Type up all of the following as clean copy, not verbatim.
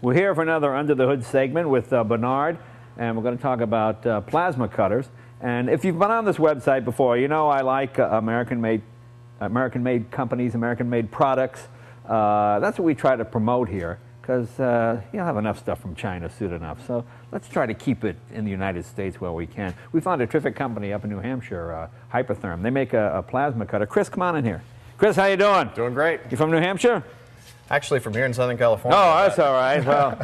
We're here for another Under the Hood segment with Bernard, and we're going to talk about plasma cutters. And if you've been on this website before, you know I like American-made companies, American-made products. That's what we try to promote here, because you don't have enough stuff from China soon enough. So let's try to keep it in the United States where we can. We found a terrific company up in New Hampshire, Hypertherm. They make a plasma cutter. Chris, come on in here. Chris, how you doing? Doing great. You from New Hampshire? Actually, from here in Southern California. Oh, that's all right. Well,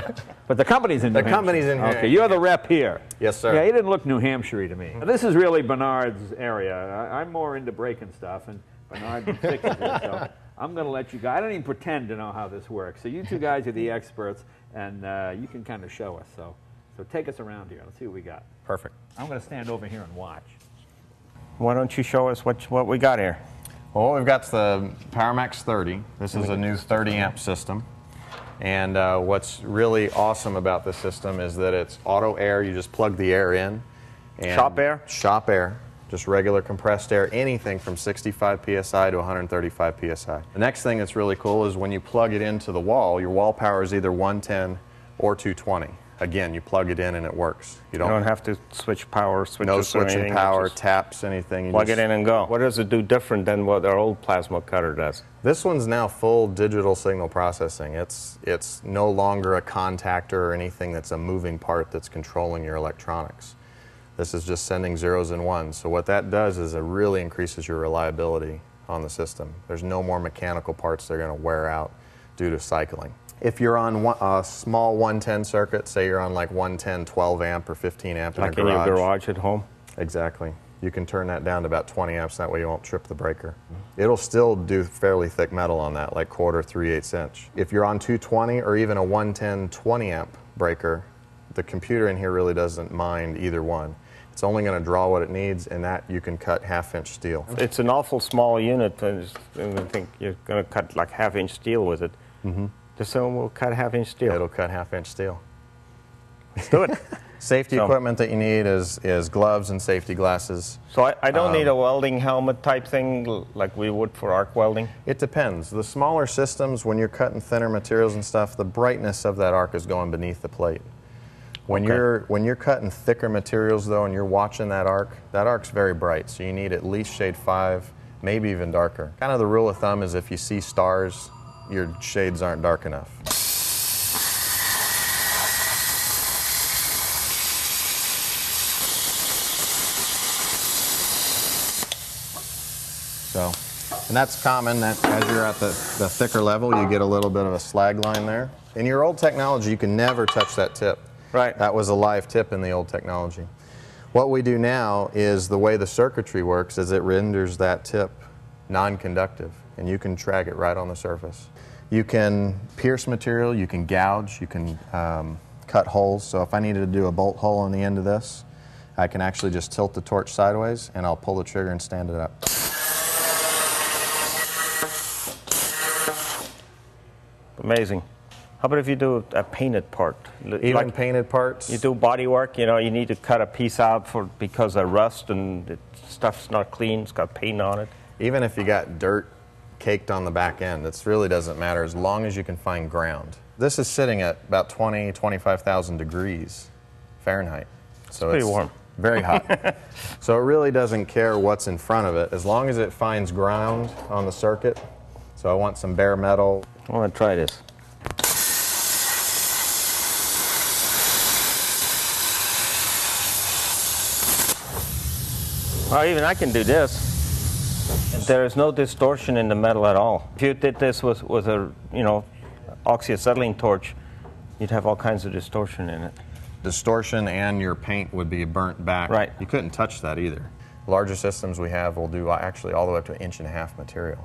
but the company's in New Hampshire. The company's in here. Okay, you're the rep here. Yes, sir. Yeah, he didn't look New Hampshire-y to me. This is really Bernard's area. I'm more into breaking stuff, and Bernard fixes it. So I'm going to let you guys. I don't even pretend to know how this works. So you two guys are the experts, and you can kind of show us. So take us around here. Let's see what we got. Perfect. I'm going to stand over here and watch. Why don't you show us what we got here? Well, we've got the Powermax 30. This is a new 30 amp system. And what's really awesome about this system is that it's auto air. You just plug the air in. And Shop air? Shop air. Just regular compressed air, anything from 65 psi to 135 psi. The next thing that's really cool is when you plug it into the wall, your wall power is either 110 or 220. Again, you plug it in and it works. You don't have to switch power, no switching power, taps, anything. You plug it in and go. What does it do different than what our old plasma cutter does? This one's now full digital signal processing. It's no longer a contactor or anything that's a moving part that's controlling your electronics. This is just sending zeros and ones. So what that does is it really increases your reliability on the system. There's no more mechanical parts that are going to wear out due to cycling. If you're on a small 110 circuit, say you're on like 110 12 amp or 15 amp in a garage. Like in your garage at home? Exactly. You can turn that down to about 20 amps, that way you won't trip the breaker. It'll still do fairly thick metal on that, like 1/4, 3/8 inch. If you're on 220 or even a 110 20 amp breaker, the computer in here really doesn't mind either one. It's only going to draw what it needs, and that you can cut 1/2 inch steel. It's an awful small unit, and I think you're going to cut like 1/2 inch steel with it. Mm-hmm. This one will cut 1/2 inch steel. It'll cut 1/2 inch steel. Let's do it. Safety equipment that you need is gloves and safety glasses. So I don't need a welding helmet type thing like we would for arc welding? It depends. The smaller systems, when you're cutting thinner materials and stuff, the brightness of that arc is going beneath the plate. When you're cutting thicker materials though and you're watching that arc's very bright, so you need at least shade 5, maybe even darker. Kind of the rule of thumb is if you see stars, your shades aren't dark enough. So, and that's common, that as you're at the thicker level, you get a little bit of a slag line there. In your old technology, you can never touch that tip. Right. That was a live tip in the old technology. What we do now is the way the circuitry works is it renders that tip non-conductive, and you can drag it right on the surface. You can pierce material, you can gouge, you can cut holes. So if I needed to do a bolt hole on the end of this, I can actually just tilt the torch sideways and I'll pull the trigger and stand it up. Amazing. How about if you do a painted part? Even like painted parts? You do body work, you know, you need to cut a piece out because of rust and the stuff's not clean, it's got paint on it. Even if you got dirt caked on the back end, it really doesn't matter as long as you can find ground. This is sitting at about 25,000 degrees Fahrenheit. So it's pretty warm. Very hot. So it really doesn't care what's in front of it as long as it finds ground on the circuit. So I want some bare metal. I want to try this. Well, even I can do this. There is no distortion in the metal at all. If you did this with a, oxyacetylene torch, you'd have all kinds of distortion in it. Distortion and your paint would be burnt back. Right. You couldn't touch that either. Larger systems we have will do actually all the way up to 1.5 inch material.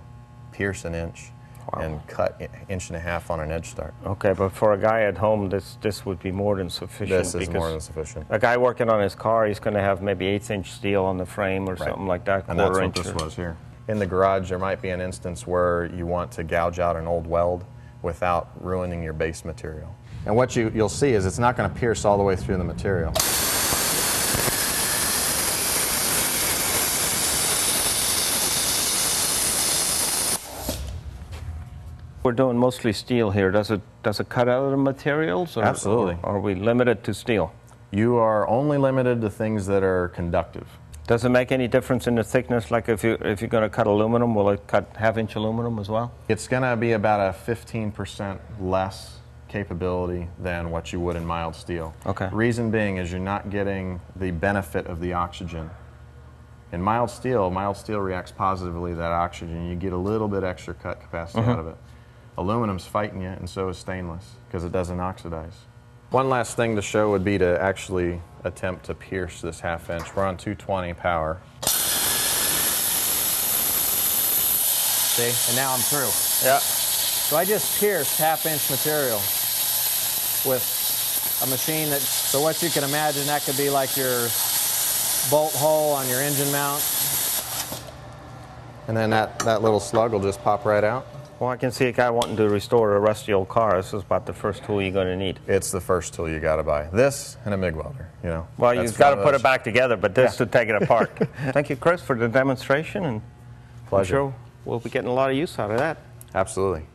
Pierce 1 inch. Wow. And cut 1.5 inches on an edge start. Okay, but for a guy at home, this would be more than sufficient. This is more than sufficient. A guy working on his car, he's going to have maybe 1/8 inch steel on the frame or something like that. And that's what this was here. In the garage, there might be an instance where you want to gouge out an old weld without ruining your base material. And what you'll see is it's not going to pierce all the way through the material. We're doing mostly steel here. Does it cut other materials? Or, Absolutely. Or are we limited to steel? You are only limited to things that are conductive. Does it make any difference in the thickness? Like if you're going to cut aluminum, will it cut half-inch aluminum as well? It's going to be about a 15% less capability than what you would in mild steel. Okay. Reason being is you're not getting the benefit of the oxygen. In mild steel reacts positively to that oxygen. You get a little bit extra cut capacity out of it. Aluminum's fighting you, and so is stainless, because it doesn't oxidize. One last thing to show would be to actually attempt to pierce this half-inch. We're on 220 power. See, and now I'm through. Yeah. So I just pierced half-inch material with a machine that, so what you can imagine, that could be like your bolt hole on your engine mount. And then that little slug will just pop right out. Well, I can see a guy wanting to restore a rusty old car. This is about the first tool you're going to need. It's the first tool you got to buy. This and a MIG welder, you know. Well, That's you've got to one of put those- it back together, but this to take it apart. Thank you, Chris, for the demonstration, and Pleasure. I'm sure we'll be getting a lot of use out of that. Absolutely.